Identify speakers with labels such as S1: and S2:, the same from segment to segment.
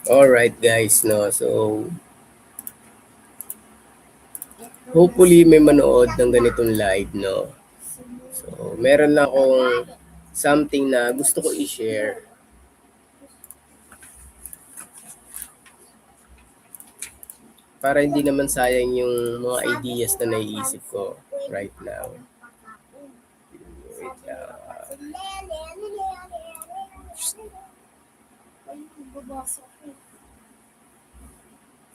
S1: Alright guys, no. So hopefully may manood ng ganitong live, no. So meron lang akong something na gusto ko i-share para hindi naman sayang yung mga ideas na naiisip ko right now. Wait lang.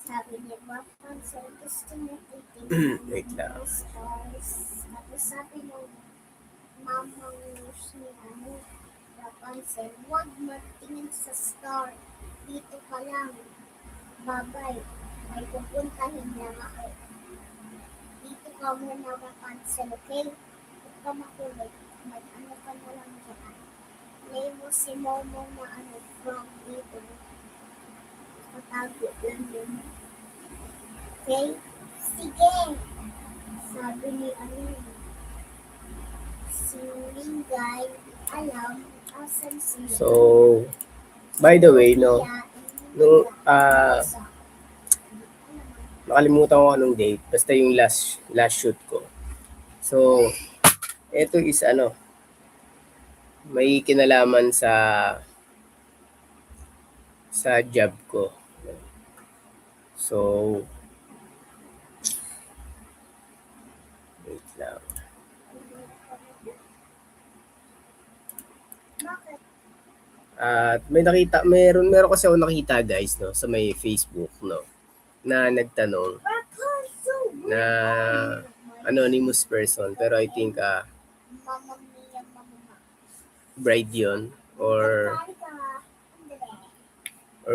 S2: Sabi niya, Rapunzel, gusto mo titingnan
S1: Wait lang.
S2: ng stars. Tapos sabi ng mamang niya, Rapunzel, huwag magtingin sa star. Dito ka lang. Babay, may pupuntahin lang ako. Dito ka muna, Rapunzel, okay? Huwag ka makulit. Mag-ano ka na lang dyan. Lay mo si Momo na from dito. Patago lang yun. Okay? Sige! Sabi ni si Lingay, alam, asan sila.
S1: So, by the way, no, nung, nakalimutan ko anong date, basta yung last shoot ko. So, ito is may kinalaman sa job ko. So, wait lang. At meron kasi ako nakita guys, no, sa may Facebook, no, na nagtanong na anonymous person, pero I think bride yun or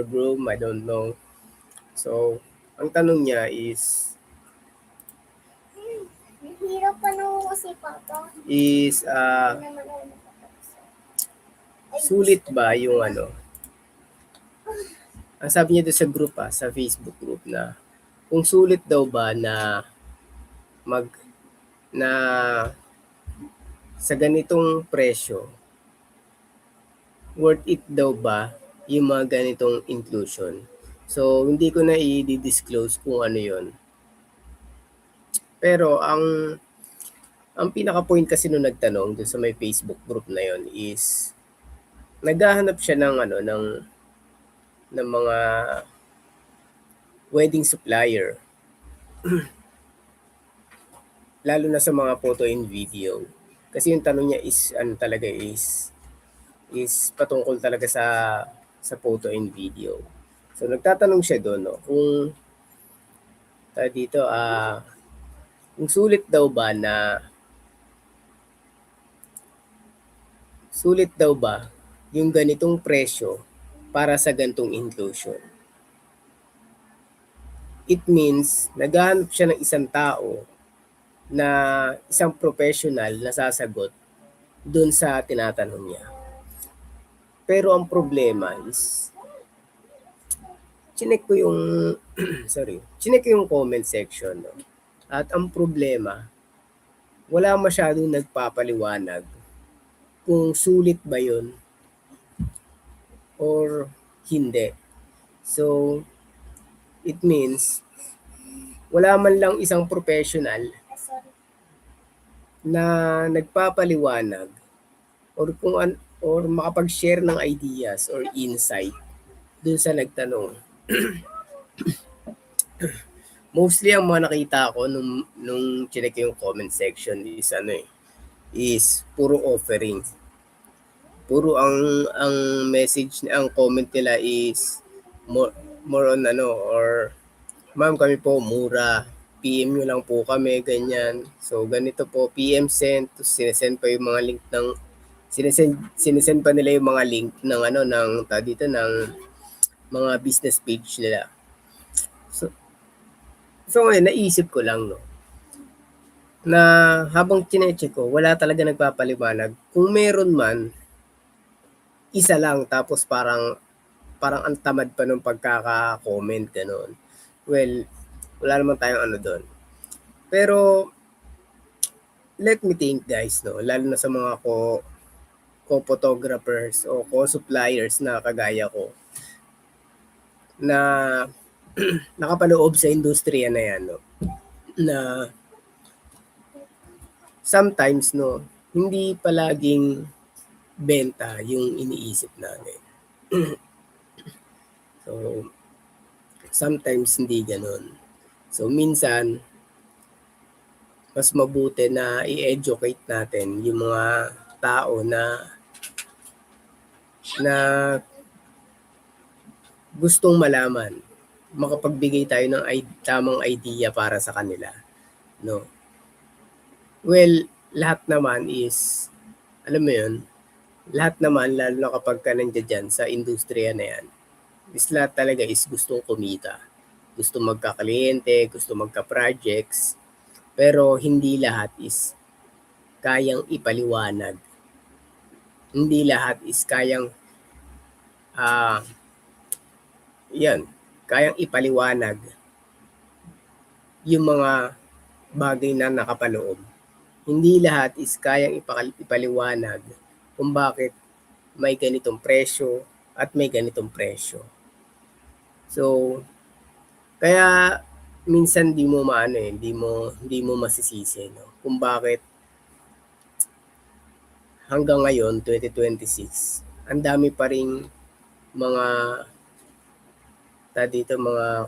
S1: groom, I don't know. So, ang tanong niya is sulit ba yung ang sabi niya doon sa group sa Facebook group na kung sulit daw ba na sa ganitong presyo, worth it daw ba yung mga ganitong inclusion. So, hindi ko na i-disclose kung ano yon. Pero ang pinaka-point kasi nung nagtanong doon sa may Facebook group na yon is naghahanap siya ng mga wedding supplier. Lalo na sa mga photo and video. Kasi yung tanong niya is talaga is patungkol talaga sa photo and video. So nagtatanong siya doon, no, kung dito kung sulit daw ba yung ganitong presyo para sa gantong inclusion. It means naghahanap siya ng isang tao na isang professional na sasagot doon sa tinatanong niya. Pero ang problema is chinek ko yung comment section, no? At ang problema, wala masyadong nagpapaliwanag kung sulit ba yun or hindi. So, it means wala man lang isang professional na nagpapaliwanag or makapag-share ng ideas or insight dun sa nagtanong. Mostly ang mga nakita ko nung chinek yung comment section is puro offering. Puro ang message, ang comment nila is more on or ma'am, kami po mura, PM nyo lang po kami, ganyan. So ganito po, PM send, sinesend pa yung mga link sinesend pa nila yung mga link ng ng mga business page nila. So ngayon, naisip ko lang, no, na habang chinecheck ko, wala talaga nagpapaliwanag. Kung meron man, isa lang, tapos parang ang tamad pa nung pagkaka-comment, gano'n. Well, wala naman tayong doon. Pero, let me think guys, no, lalo na sa mga co-photographers o co-suppliers na kagaya ko. na nakapaloob sa industriya na yan, no? Na sometimes, no, hindi palaging benta yung iniisip natin. So, sometimes hindi ganun. So, minsan, mas mabuti na i-educate natin yung mga tao na gustong malaman, makapagbigay tayo ng tamang idea para sa kanila, no? Well, lahat naman is, alam mo yun, lahat naman, lalo na kapag ka nandiyan dyan sa industriya na yan, is lahat talaga is gustong kumita. Gusto magka-kliyente, gusto magka-projects, pero hindi lahat is kayang ipaliwanag. Hindi lahat is kayang kayang ipaliwanag yung mga bagay na nakapaloob. Hindi lahat is kayang ipaliwanag kung bakit may ganitong presyo at may ganitong presyo. So, kaya minsan hindi mo masisisi, no? Kung bakit hanggang ngayon, 2026, ang dami pa ring mga mga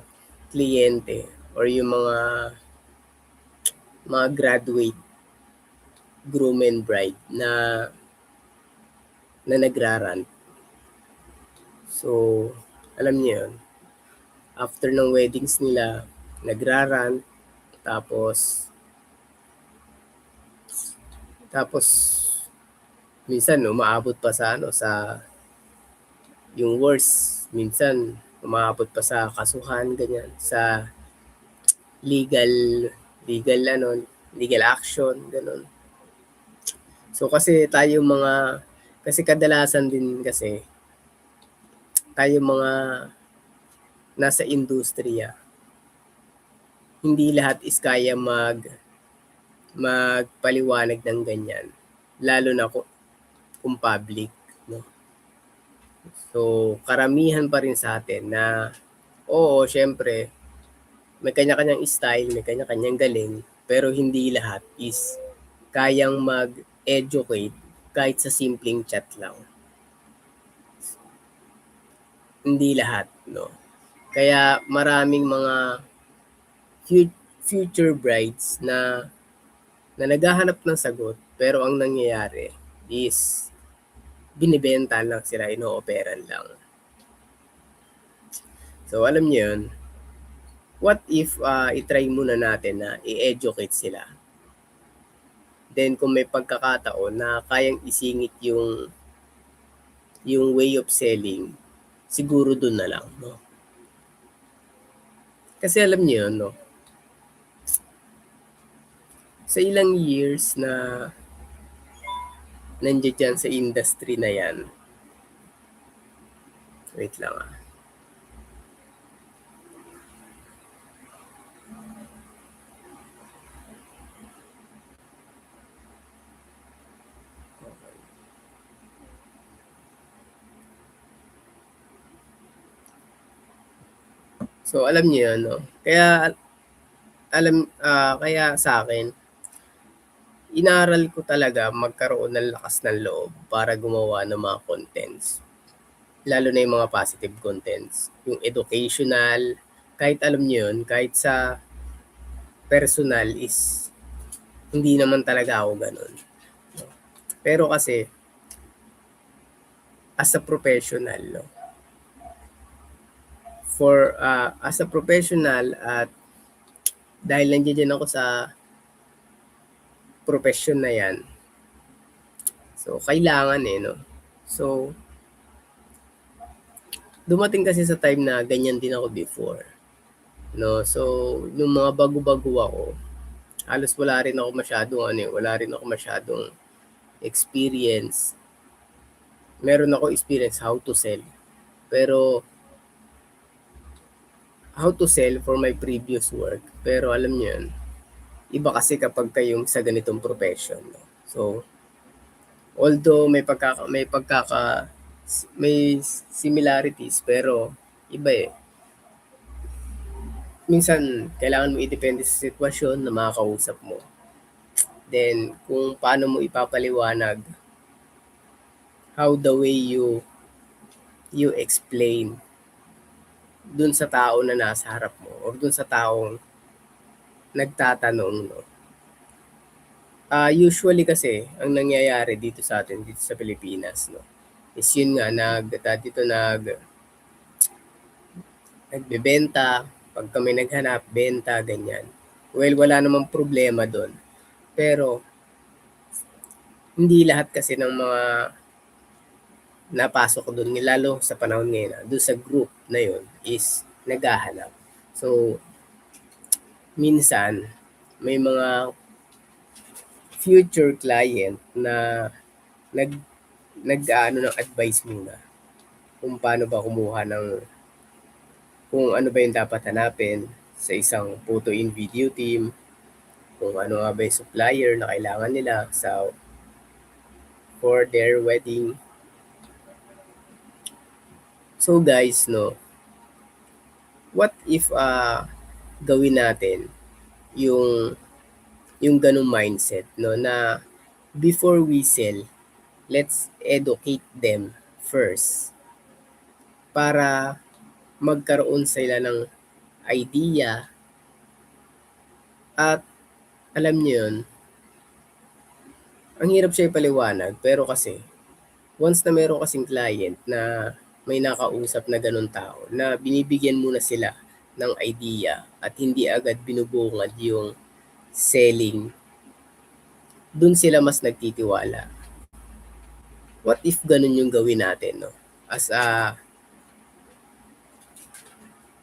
S1: kliyente or yung mga graduate groom and bride na nagrarant. So, alam niyo yun, after ng weddings nila, nagrarant, tapos minsan umaabot pa sa yung worst, minsan umaabot pa sa kasuhan, ganyan, sa legal action, ganun. So kasi kadalasan din kasi tayo mga nasa industriya, hindi lahat is kaya magpaliwanag ng ganyan, lalo na kung public, no? So karamihan pa rin sa atin na oo, syempre may kanya-kanyang style, may kanya-kanyang galing, pero hindi lahat is kayang mag-educate kahit sa simpleng chat lang. Hindi lahat, no? Kaya maraming mga future brides na naghahanap ng sagot, pero ang nangyayari is binibenta lang sila, ino-operan lang. So alam niyo yun, what if i-try muna natin na i-educate sila? Then kung may pagkakataon na kayang isingit yung way of selling, siguro dun na lang, no? Kasi alam niyo yun, no? Sa ilang years na nandiyan dyan sa industry na yan, wait lang So alam niyo yun, no? Kaya kaya sa akin, inaral ko talaga magkaroon ng lakas ng loob para gumawa ng mga contents. Lalo na yung mga positive contents. Yung educational, kahit alam niyo yun, kahit sa personal is hindi naman talaga ako ganun. Pero kasi, as a professional, no? As a professional at dahil nandiyan ako sa profession na yan, so kailangan no? So, dumating kasi sa time na ganyan din ako before, no? So, nung mga bago-bago ako, halos wala rin ako masyadong experience. Meron ako experience how to sell, pero how to sell for my previous work. Pero alam niyo yun, iba kasi kapag kayong sa ganitong profession, no? So, although may similarities, pero iba minsan kailangan mo idepende sa sitwasyon na makakausap mo. Then, kung paano mo ipapaliwanag, how the way you explain dun sa tao na nasa harap mo or dun sa taong nagtatanong, no? Usually kasi, ang nangyayari dito sa atin, dito sa Pilipinas, no, is yun nga, nagbebenta, pag kami naghanap, benta, ganyan. Well, wala namang problema doon. Pero, hindi lahat kasi ng mga napasok doon, lalo sa panahon ngayon, doon sa group na yun, is naghahanap. So, minsan, may mga future client na nag-aano ng advice muna kung paano ba kumuha ng kung ano ba yung dapat hanapin sa isang photo in video team, kung ano nga ba yung supplier na kailangan nila for their wedding. So guys, no, what if gawin natin yung ganung mindset, no, na before we sell, let's educate them first para magkaroon sila ng idea at alam niyo yun, ang hirap siya ipaliwanag pero kasi once na meron kasing client na may nakausap na ganun tao na binibigyan muna sila ng idea at hindi agad binubungad yung selling, dun sila mas nagtitiwala. What if ganun yung gawin natin, no? As a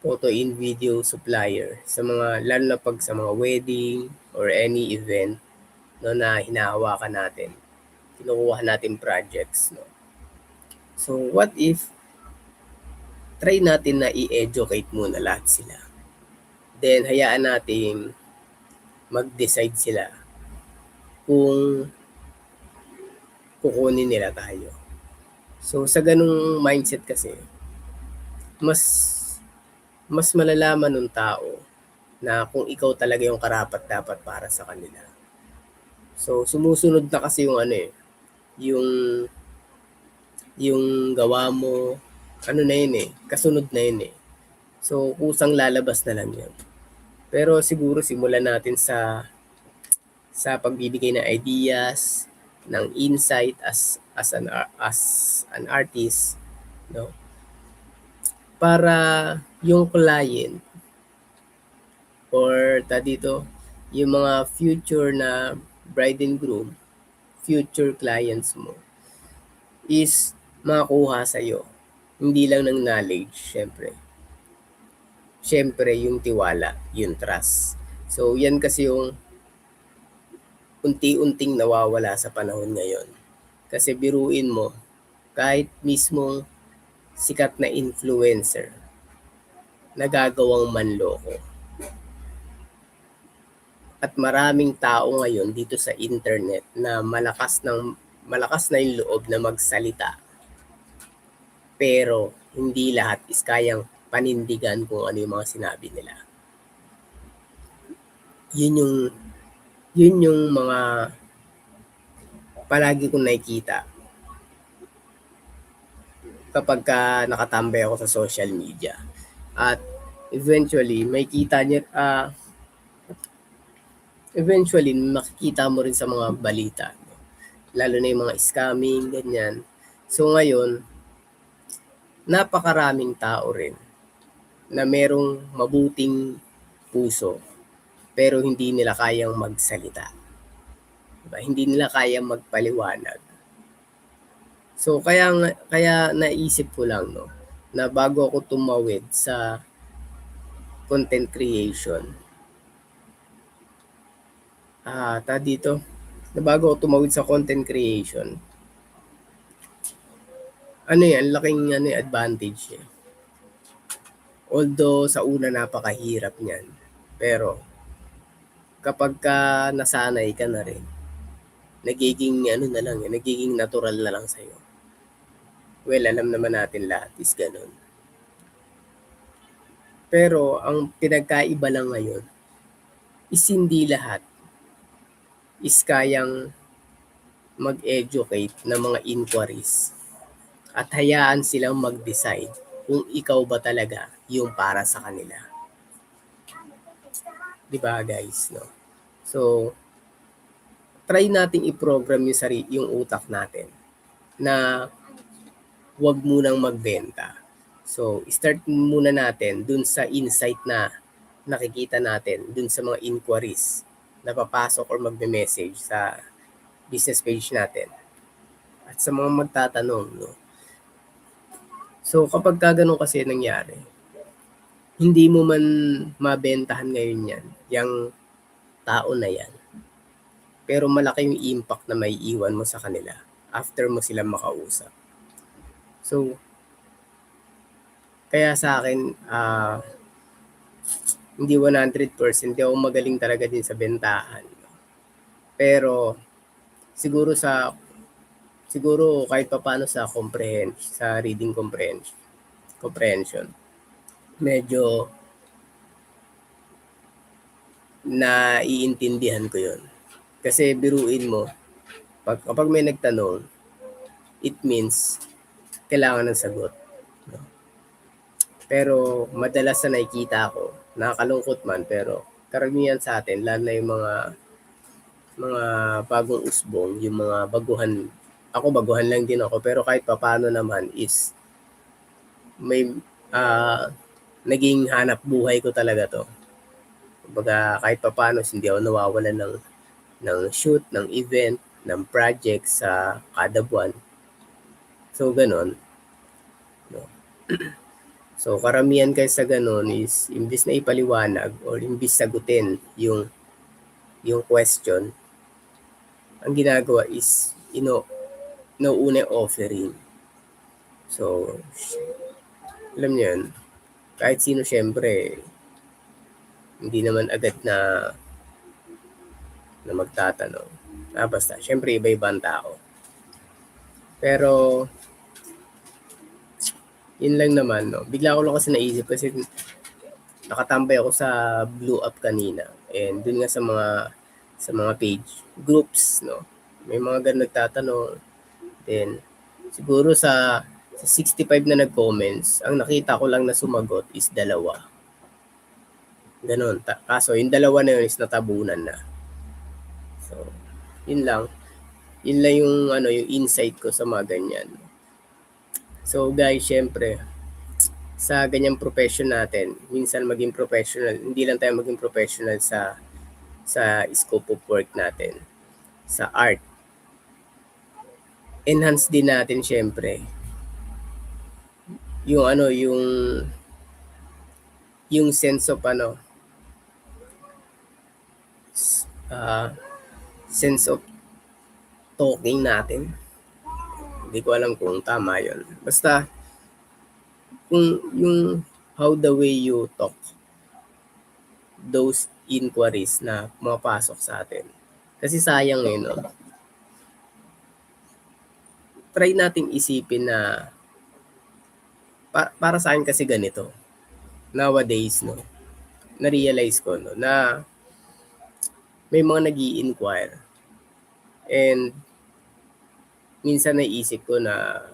S1: photo in video supplier sa mga, lalo na pag sa mga wedding or any event, no, na hinahawakan natin, kinukuha natin projects, no. So what if try natin na i-educate muna lahat sila, then hayaan natin mag-decide sila kung kukunin nila tayo. So sa ganung mindset kasi, mas malalaman ng tao na kung ikaw talaga yung karapat-dapat para sa kanila. So sumusunod na kasi yung yung gawa mo, ano na yun kasunod na yun So kusang lalabas na lang yun. Pero siguro simulan natin sa pagbibigay ng ideas, ng insight as an artist, no? Para yung client or yung mga future na bride and groom, future clients mo, is makuha sa'yo. Hindi lang ng knowledge, syempre. Syempre, yung tiwala, yung trust. So, yan kasi yung unti-unting nawawala sa panahon ngayon. Kasi biruin mo, kahit mismong sikat na influencer, nagagawang manloko. At maraming tao ngayon dito sa internet na malakas na yung loob na magsalita. Pero hindi lahat is kayang panindigan kung ano yung mga sinabi nila. Yun yung mga palagi kong nakikita kapag nakatambay ako sa social media. At eventually, makikita mo rin sa mga balita. Lalo na yung mga scamming, ganyan. So ngayon, napakaraming tao rin na merong mabuting puso pero hindi nila kayang magsalita. Diba? Hindi nila kayang magpaliwanag. So kaya naisip ko lang, no, na bago ako tumawid sa content creation, bago ako tumawid sa content creation, laking advantage Although sa una napakahirap niyan, pero kapag nasanay ka na rin, nagiging nagiging natural na lang sa'yo. Well, alam naman natin lahat is ganun. Pero ang pinagkaiba lang ngayon is hindi lahat is kayang mag-educate ng mga inquiries at hayaan silang mag-decide kung ikaw ba talaga yung para sa kanila. 'Di ba guys, no? So, try nating i-program yung utak natin na wag munang magbenta. So, start muna natin dun sa insight na nakikita natin dun sa mga inquiries na papasok or magme-message sa business page natin at sa mga magtatanong, no? So, kapag ganun kasi nangyari, hindi mo man mabentahan ngayon yan, yung tao na yan. Pero malaki yung impact na may iwan mo sa kanila after mo sila makausap. So, kaya sa akin, hindi 100%, hindi ako magaling talaga din sa bentahan. Pero, siguro kahit papaano sa reading comprehension, medyo naiintindihan ko yun. Kasi biruin mo, kapag may nagtanong, it means kailangan ng sagot. No? Pero madalas na nakikita ko, nakakalungkot man, pero karamihan sa atin, lalo na yung mga bagong usbong, yung mga baguhan, ako baguhan lang din ako, pero kahit papaano naman is may naging hanap buhay ko talaga to. Kumbaga kahit papaano hindi ako nawawalan ng shoot, ng event, ng project sa kada buwan. So ganon. No. So karamihan kayo sa ganon is imbis na ipaliwanag or imbis sagutin yung question, ang ginagawa is nauuna offering. So alam niyo yun, kahit sino syempre hindi naman agad na magtatanong. Basta syempre iba-iba ang tao. Pero yun lang naman, no. Bigla ko lang kasi naisip kasi nakatambay ako sa Blue Up kanina. And dun nga sa mga page groups, no. May mga ganun nagtatanong. Then siguro sa 65 na nag-comments, ang nakita ko lang na sumagot is 2. Ganon. Kaso yung 2 na yun is natabunan na. So, yun lang. Yun lang yung insight ko sa mga ganyan. So guys, syempre, sa ganyang profession natin, minsan maging professional, hindi lang tayo maging professional sa scope of work natin, sa art. Enhance din natin syempre yung sense of sense of talking natin. Hindi ko alam kung tama yun. Basta, kung yung how the way you talk, those inquiries na mapasok sa atin. Kasi sayang no? Try nating isipin na para sa akin kasi ganito. Nowadays, no, na-realize ko, no, na may mga nag-i-inquire. And minsan naisip ko na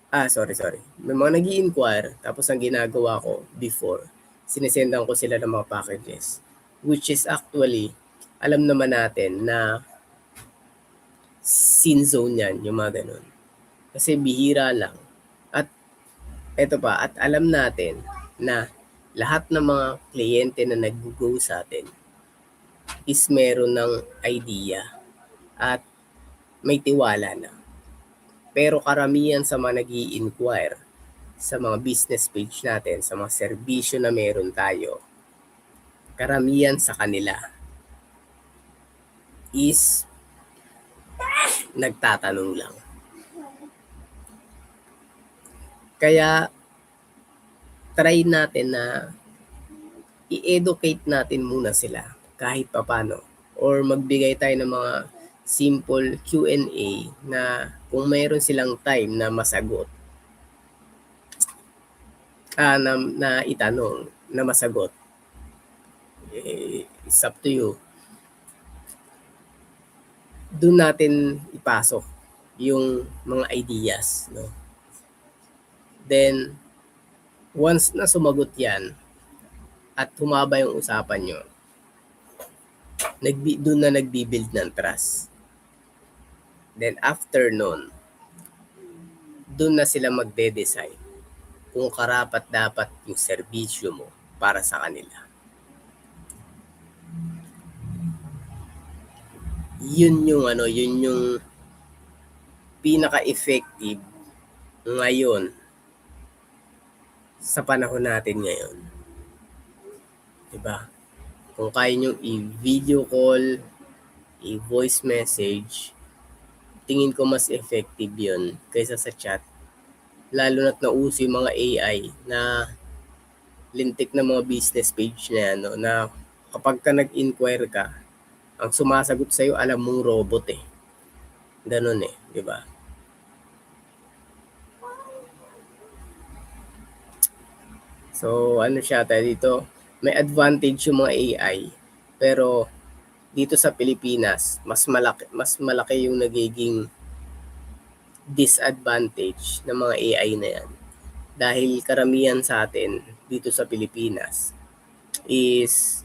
S1: may mga nag-i-inquire, tapos ang ginagawa ko before, sinisendan ko sila ng mga packages, which is actually alam naman natin na sin zone yan, yung mga ganun. Kasi bihira lang. At eto pa, at alam natin na lahat ng mga kliyente na nag-go sa atin is meron ng idea at may tiwala na. Pero karamihan sa mga nag-i-inquire sa mga business page natin, sa mga serbisyo na meron tayo, karamihan sa kanila is nagtatanong lang. Kaya try natin na i-educate natin muna sila kahit papano, or magbigay tayo ng mga simple Q&A na kung mayroon silang time na masagot, na itanong, na masagot. It's up to you. Doon natin ipasok yung mga ideas, no? Then, once na sumagot yan at humaba yung usapan nyo, doon na nagbi-build ng trust. Then, after nun, doon na sila magde-decide kung karapat dapat yung serbisyo mo para sa kanila. Yun yung pinaka-effective ngayon sa panahon natin ngayon. Diba? Kung kaya nyo i-video call, i-voice message, tingin ko mas effective yun kaysa sa chat. Lalo na't nauso yung mga AI na lintik na mga business page na yan, no? Na kapag ka nag-inquire ka, ang sumasagot sa'yo, alam mong robot eh. Ganun eh, di ba? So, ano siya tayo dito? May advantage yung mga AI, pero dito sa Pilipinas, mas malaki yung nagiging disadvantage ng mga AI na yan. Dahil karamihan sa atin dito sa Pilipinas is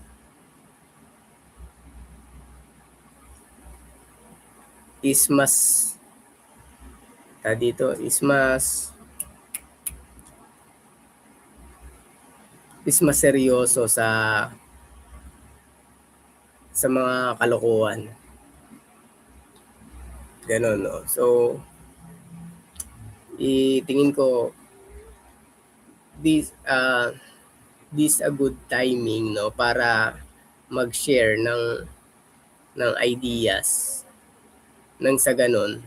S1: mas seryoso sa mga kalokohan. Ganon, no? So, tingin ko this a good timing, no, para mag-share ng ideas nang sa ganon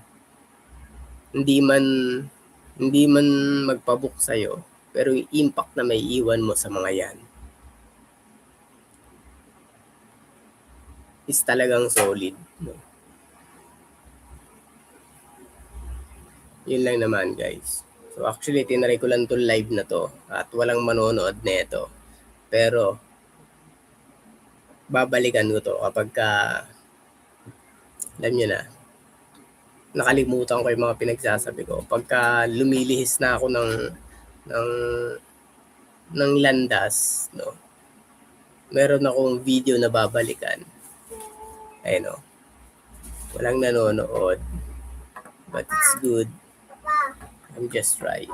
S1: hindi man magpabook sa'yo, pero yung impact na may iwan mo sa mga yan is talagang solid, no? Yun lang naman, guys. So actually, tinry ko lang to live na to at walang manonood nito. Pero babalikan ko to kapag alam nyo na, nakalimutan ko yung mga pinagsasabi ko. Pagka lumilihis na ako ng landas, no, meron akong video na babalikan. Ayun, no, walang nanonood, but it's good. I'm just right.